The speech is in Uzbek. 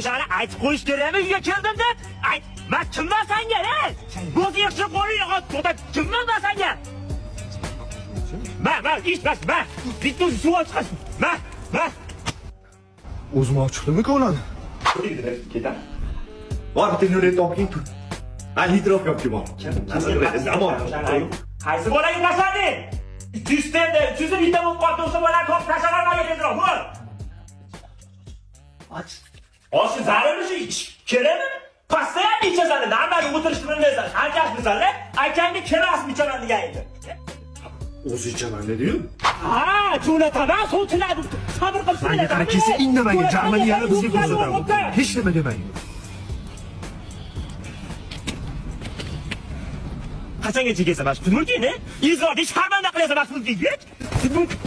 Sana aytib qo'yish kerakmi uyga keldim deb? Ayt, men kimman senga, ey? Bo'z yaxshi qo'lingni to'xta, kimman men senga? Men, ish men. Bitta suv chiqar. Men. O'zim ochiqdimi ko'lani? Ketar. Bor bitta nuriyat toping tur. Ha, hidrof yo'q bor. Zamon. Qaysi bolaga tashlading? 200 tenda, 300 bitta bo'lib qoldi, o'sha bolaga to'p tashlavermagan tezroq, bo'l. Oshi zarurmishi ichish kerakmi? Pastayam ichasan, nambari o'tirishni bilmaysan. Anchash bilsan-la, akangga kelasmi ichaman degan edi. O'zi ichaman dedi-yu. Ha, jo'nataman, so'chiladi. Sabr qilsin. Menga qara kelsa indamagan, Jamali yana bizga ko'rsatadi. Hech nima demaydi. Qachongacha kelsa mana shu mumkin-a? Izrod ish harmanda qilasan mana shu mumkin.